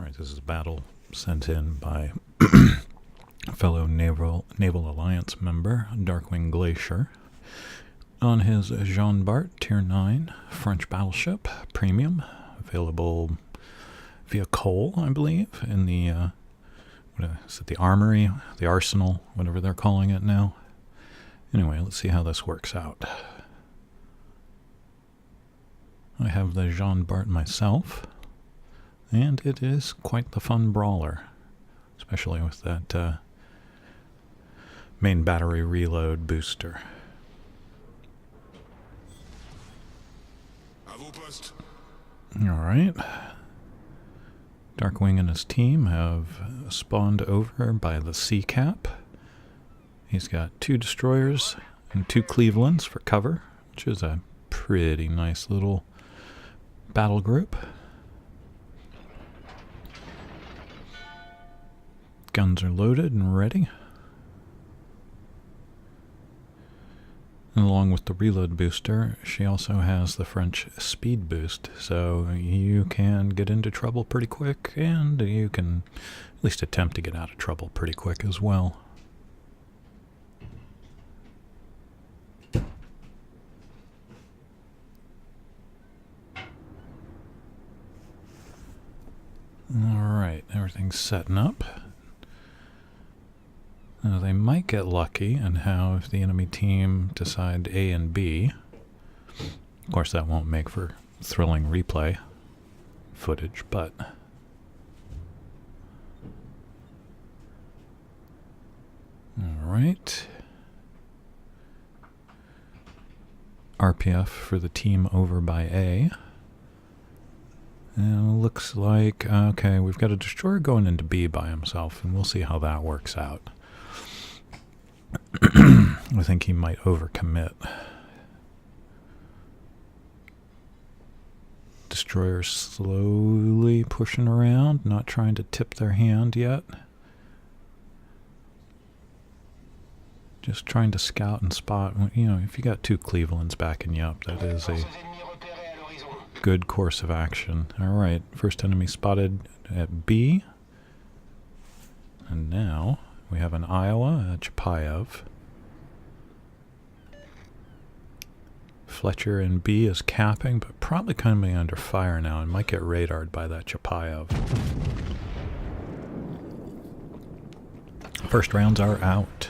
Alright, this is a battle sent in by fellow Naval Alliance member, Darkwing Glacier, on his Jean Bart Tier 9 French Battleship, Premium, available via coal, I believe, in the, what is it, the armory, the arsenal, whatever they're calling it now. Anyway, let's see how this works out. I have the Jean Bart myself, and it is quite the fun brawler, especially with that main battery reload booster. Alright. Darkwing and his team have spawned over by the sea cap. He's got 2 destroyers and 2 Clevelands for cover, which is a pretty nice little battle group. Guns are loaded and ready. And along with the reload booster, she also has the French speed boost, so you can get into trouble pretty quick, and you can at least attempt to get out of trouble pretty quick as well. Alright, everything's setting up. Now they might get lucky and have the enemy team decide A and B. Of course, that won't make for thrilling replay footage, but alright. RPF for the team over by A. And it looks like, okay, we've got a destroyer going into B by himself, and we'll see how that works out. I think he might overcommit. Destroyers slowly pushing around, not trying to tip their hand yet. Just trying to scout and spot. You know, if you got 2 Clevelands backing you up, that is a good course of action. Alright, first enemy spotted at B. And now we have an Iowa, a Chapayev. Fletcher in B is capping, but probably coming under fire now and might get radared by that Chapayev. First rounds are out.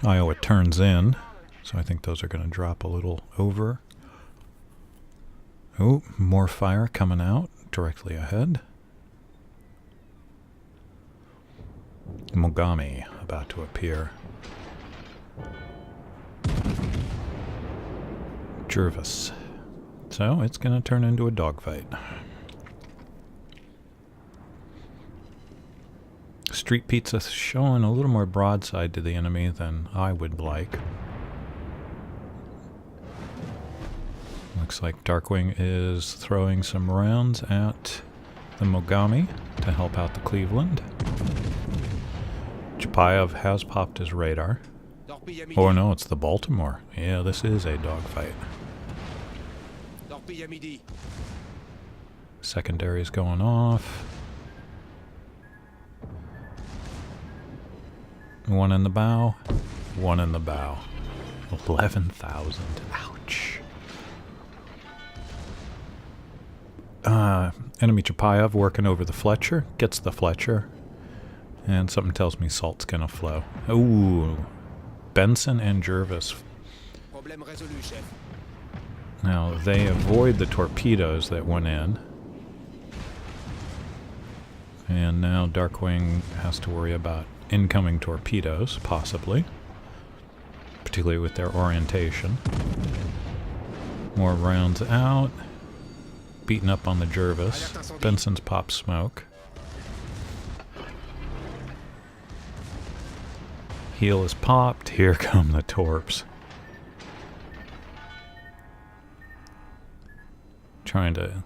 Iowa turns in, so I think those are going to drop a little over. Oh, more fire coming out directly ahead. Mogami about to appear. Jervis. So it's going to turn into a dogfight. Street Pizza showing a little more broadside to the enemy than I would like. Looks like Darkwing is throwing some rounds at the Mogami to help out the Cleveland. Chapayev has popped his radar. Oh no, it's the Baltimore. Yeah, this is a dogfight. Secondary's going off. One in the bow. One in the bow. 11,000. Ouch. Enemy Chapayev working over the Fletcher. Gets the Fletcher. And something tells me salt's gonna flow. Ooh. Benson and Jervis. Now, they avoid the torpedoes that went in. And now Darkwing has to worry about incoming torpedoes, possibly. Particularly with their orientation. More rounds out. Beating up on the Jervis. Benson's popped smoke. Heel is popped. Here come the torps. Trying to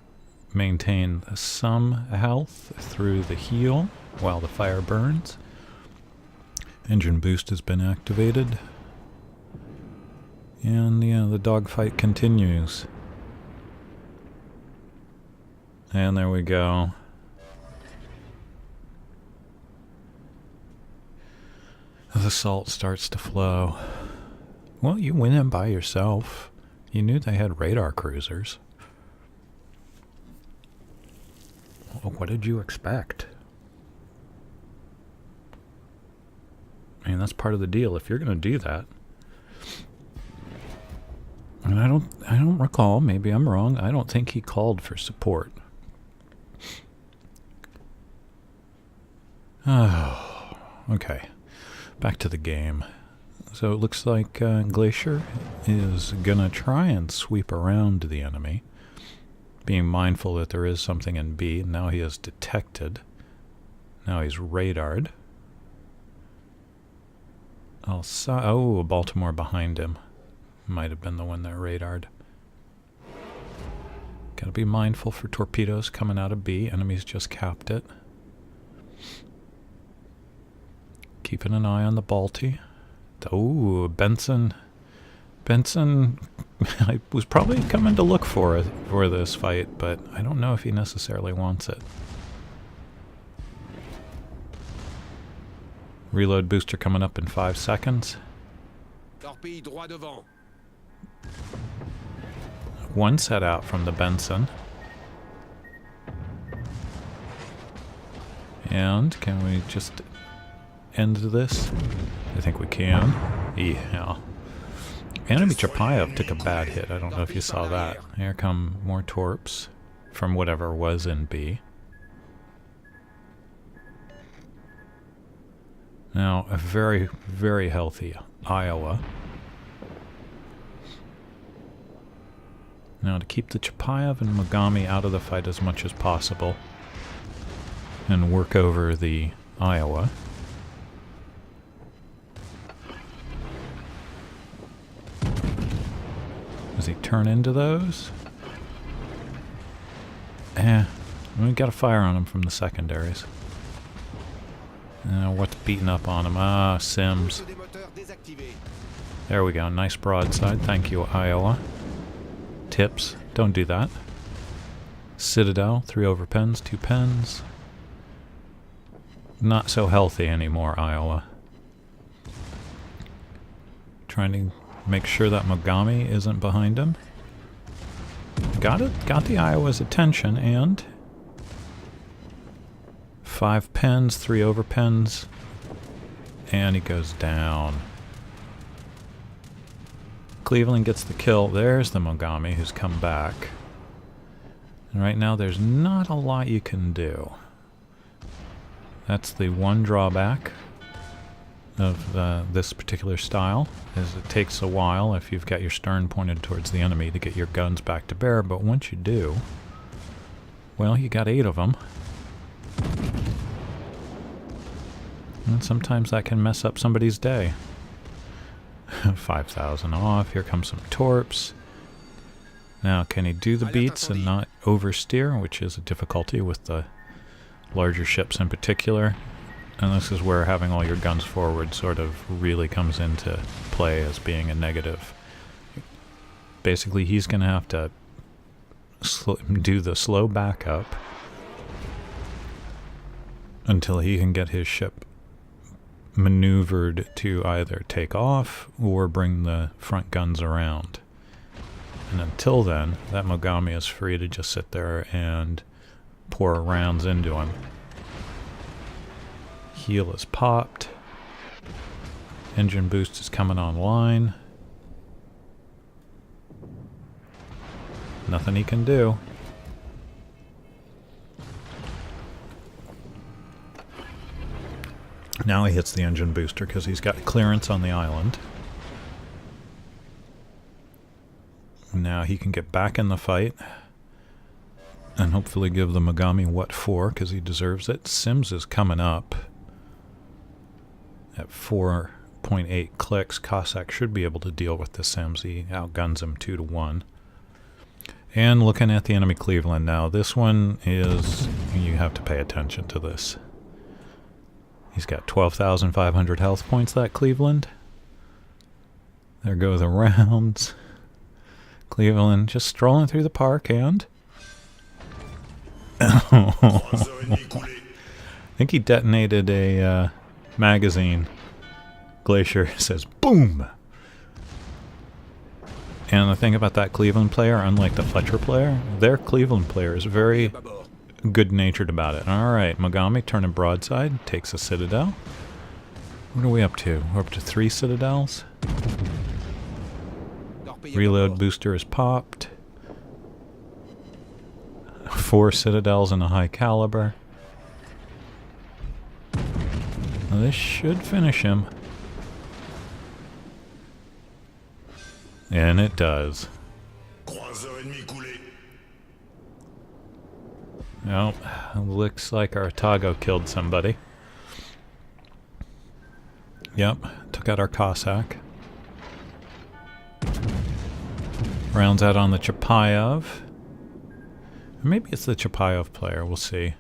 maintain some health through the heel while the fire burns. Engine boost has been activated. And yeah, the dogfight continues. And there we go. The salt starts to flow. Well, you went in by yourself. You knew they had radar cruisers. What did you expect? I mean, that's part of the deal. If you're going to do that, and I don't recall. Maybe I'm wrong. I don't think he called for support. Oh, okay. Back to the game. So it looks like Glacier is gonna try and sweep around the enemy, being mindful that there is something in B. Now he is detected. Now he's radared. Oh, Baltimore behind him. Might have been the one that radared. Gotta be mindful for torpedoes coming out of B. Enemies just capped it. Keeping an eye on the Balti. Oh, Benson. I was probably coming to look for this fight, but I don't know if he necessarily wants it. Reload booster coming up in 5 seconds. One set out from the Benson. And can we just end this? I think we can. Yeah. Enemy Chapayev took a bad hit. I don't know if you saw that. Here come more torps from whatever was in B. Now, a very, very healthy Iowa. Now, to keep the Chapayev and Mogami out of the fight as much as possible and work over the Iowa. Does he turn into those? We got a fire on him from the secondaries. What's beating up on him? Ah, Sims. There we go. Nice broadside. Thank you, Iowa. Tips. Don't do that. Citadel. 3 over pens, 2 pens. Not so healthy anymore, Iowa. Trying to make sure that Mogami isn't behind him. Got it. Got the Iowa's attention, and 5 pens, 3 over pens, and he goes down. Cleveland gets the kill. There's the Mogami who's come back. And right now there's not a lot you can do. That's the one drawback of this particular style, is it takes a while if you've got your stern pointed towards the enemy to get your guns back to bear, but once you do, well, you got 8 of them. And sometimes that can mess up somebody's day. 5,000 off. Here comes some torps. Now, can he do the beats and not oversteer, which is a difficulty with the larger ships in particular? And this is where having all your guns forward sort of really comes into play as being a negative. Basically, he's going to have to do the slow backup until he can get his ship maneuvered to either take off or bring the front guns around. And until then, that Mogami is free to just sit there and pour rounds into him. Heel is popped. Engine boost is coming online. Nothing he can do. Now he hits the engine booster because he's got clearance on the island. Now he can get back in the fight and hopefully give the Mogami what for, because he deserves it. Sims is coming up at 4.8 clicks. Cossack should be able to deal with the Sims. He outguns him 2-1. And looking at the enemy Cleveland now, this one is, you have to pay attention to this. He's got 12,500 health points, that Cleveland. There go the rounds. Cleveland just strolling through the park, and I think he detonated a magazine. Glacier says boom! And the thing about that Cleveland player, unlike the Fletcher player, their Cleveland player is very good-natured about it. Alright, Mogami turning broadside, takes a citadel. What are we up to? We're up to 3 citadels. Reload booster is popped. 4 citadels and a high caliber. Now this should finish him. And it does. Nope, looks like our Atago killed somebody. Yep, took out our Cossack. Rounds out on the Chapayev. Maybe it's the Chapayev player, we'll see.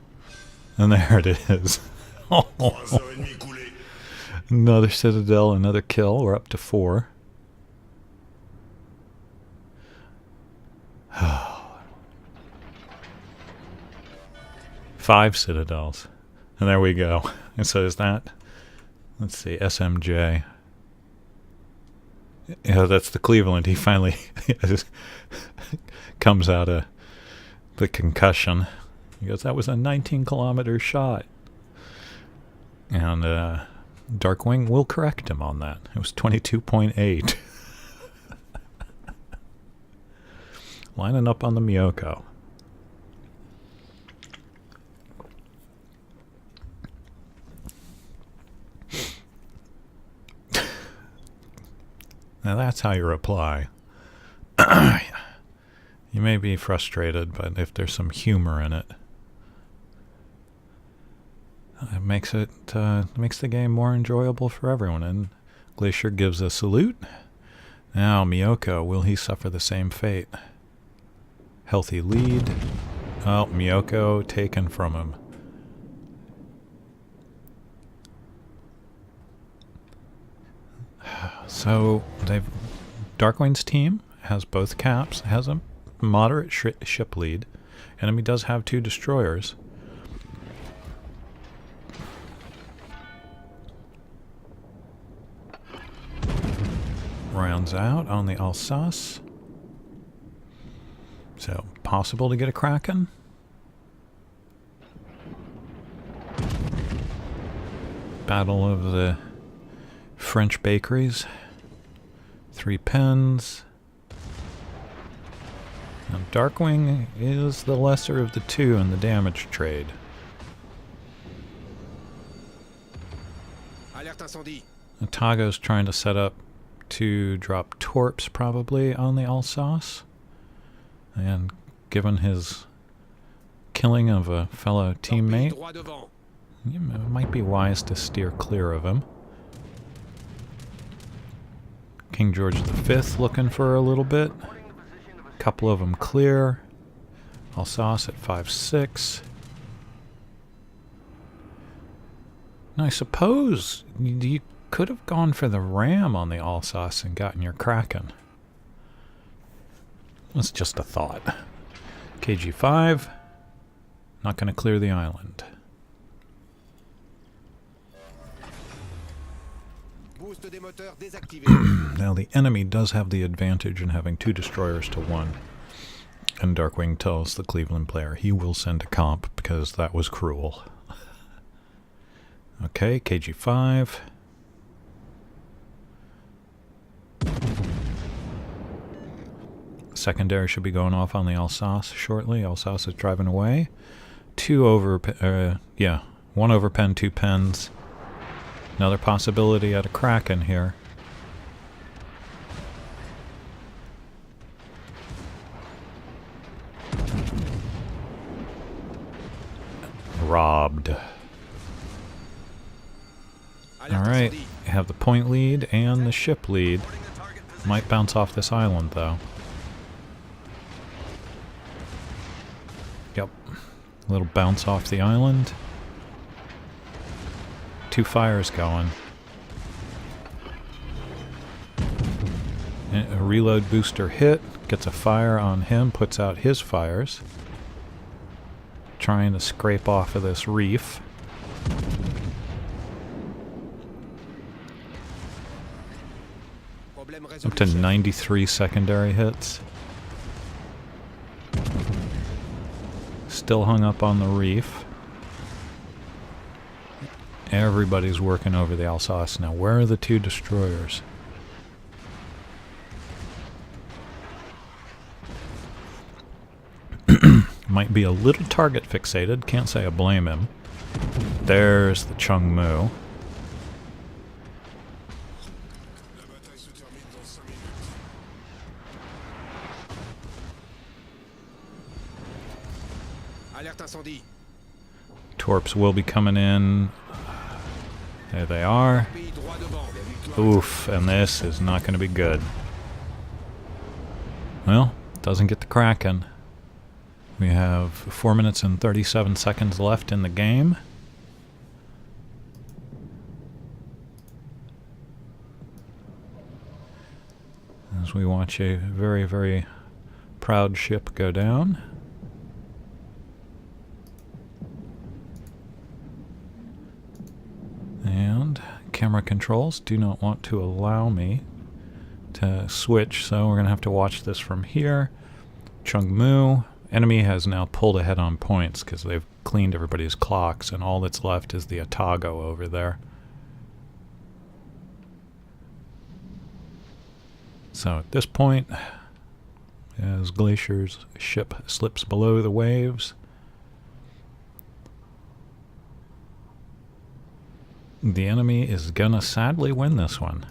And there it is. Another citadel, another kill. We're up to 4. Five citadels. And there we go. And so is that. Let's see, SMJ. Yeah, that's the Cleveland. He finally comes out of the concussion. He goes, that was a 19-kilometer shot. And Darkwing will correct him on that. It was 22.8. Lining up on the Miyoko. Now that's how you reply. You may be frustrated, but if there's some humor in it, it makes the game more enjoyable for everyone. And Glacier gives a salute. Now Miyoko, will he suffer the same fate? Healthy lead. Oh, Miyoko taken from him. So Darkwing's team has both caps, has a moderate ship lead. Enemy does have 2 destroyers. Rounds out on the Alsace. So, possible to get a Kraken. Battle of the French bakeries. 3 pens. Now Darkwing is the lesser of the 2 in the damage trade. Atago's trying to set up to drop torps probably on the Alsace. And given his killing of a fellow teammate, it might be wise to steer clear of him. King George V looking for a little bit. A couple of them clear. Alsace at 5-6. Now I suppose you could have gone for the ram on the Alsace and gotten your Kraken. That's just a thought. KG5. Not going to clear the island. Now the enemy does have the advantage in having 2 destroyers to 1. And Darkwing tells the Cleveland player he will send a comp because that was cruel. Okay, KG5. Secondary should be going off on the Alsace shortly. Alsace is driving away. 1 over pen, 2 pens. Another possibility at a Kraken here. Robbed. Alright, you have the point lead and the ship lead. Might bounce off this island though. Yep. A little bounce off the island. 2 fires going. And a reload booster hit. Gets a fire on him. Puts out his fires. trying to scrape off of this reef. Up to 93 secondary hits. Still hung up on the reef. Everybody's working over the ASUS now. Where are the two destroyers? Might be a little target fixated. Can't say I blame him. There's the Chung Mu. Torps will be coming in. There they are. Oof, and this is not going to be good. Well, doesn't get the Kraken. We have 4 minutes and 37 seconds left in the game. As we watch a very, very proud ship go down. And camera controls do not want to allow me to switch, so we're going to have to watch this from here. Chung Mu. Enemy has now pulled ahead on points because they've cleaned everybody's clocks, and all that's left is the Atago over there. So at this point, as Glacier's ship slips below the waves, the enemy is gonna sadly win this one.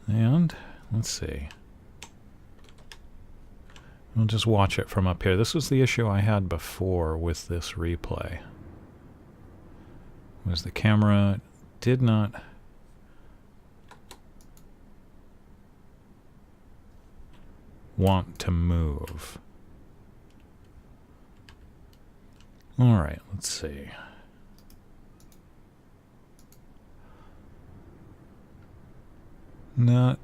And let's see. We'll just watch it from up here. This was the issue I had before with this replay. Was the camera did not want to move. Alright, let's see. Not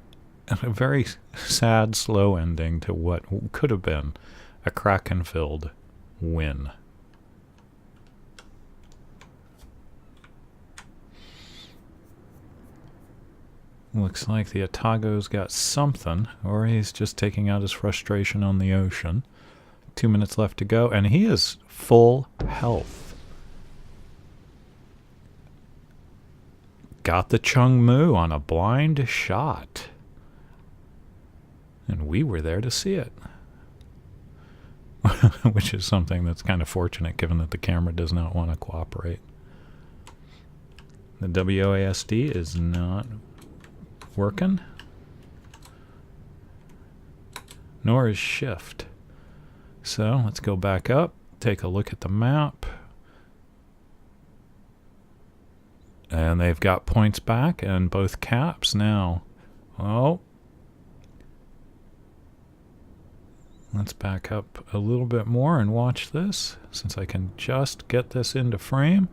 a very sad, slow ending to what could have been a Kraken-filled win. Looks like the Atago's got something, or he's just taking out his frustration on the ocean. 2 minutes left to go, and he is full health. Got the Chung Mu on a blind shot. And we were there to see it. Which is something that's kind of fortunate given that the camera does not want to cooperate. The WASD is not working. Nor is shift. So let's go back up, take a look at the map. And they've got points back and both caps now. Oh. Let's back up a little bit more and watch this, since I can just get this into frame.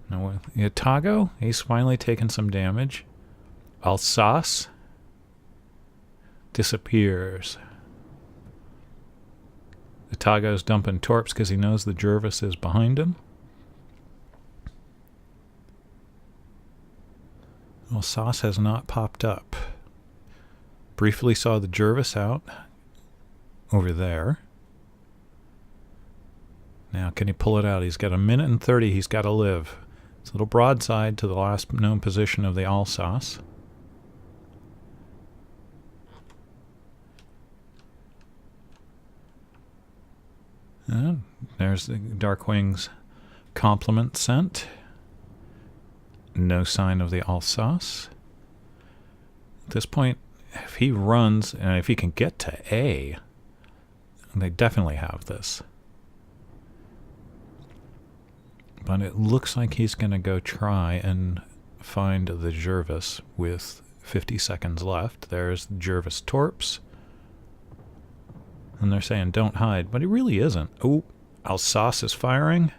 Now, Atago, he's finally taken some damage. ASUS disappears. Atago's dumping torps because he knows the Jervis is behind him. ASUS has not popped up. Briefly saw the Jervis out over there. Now, can he pull it out? He's got 1 minute and 30 he's got to live. It's a little broadside to the last known position of the ASUS. And there's the Darkwing's compliment sent. No sign of the ASUS. At this point, if he runs, and if he can get to A, they definitely have this. But it looks like he's going to go try and find the Jervis with 50 seconds left. There's the Jervis torps. And they're saying, don't hide. But he really isn't. Oh, ASUS is firing.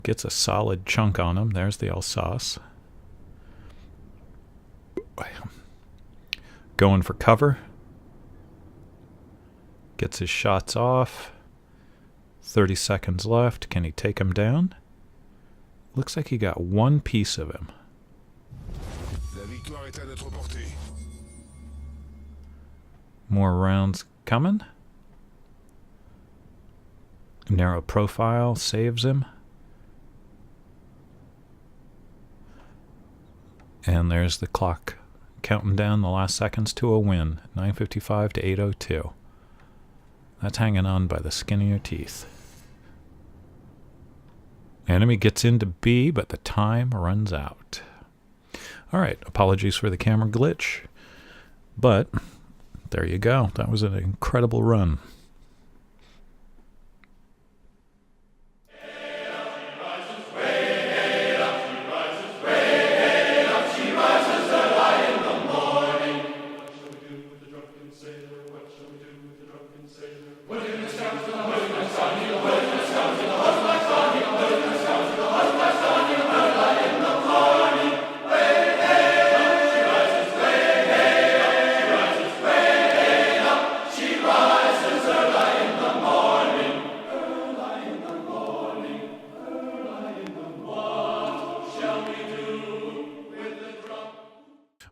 Gets a solid chunk on him. There's the ASUS. going for cover. Gets his shots off. 30 seconds left. Can he take him down? Looks like he got one piece of him. More rounds coming. Narrow profile saves him. And there's the clock counting down the last seconds to a win. 9:55 to 8:02. That's hanging on by the skin of your teeth. Enemy gets into B, but the time runs out. Alright, apologies for the camera glitch. But there you go. That was an incredible run.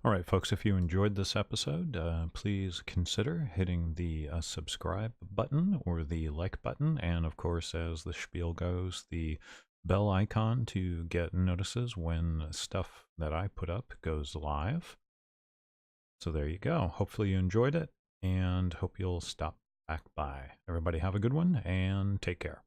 Alright folks, if you enjoyed this episode, please consider hitting the subscribe button or the like button, and of course, as the spiel goes, the bell icon to get notices when stuff that I put up goes live. So there you go. Hopefully you enjoyed it, and hope you'll stop back by. Everybody have a good one, and take care.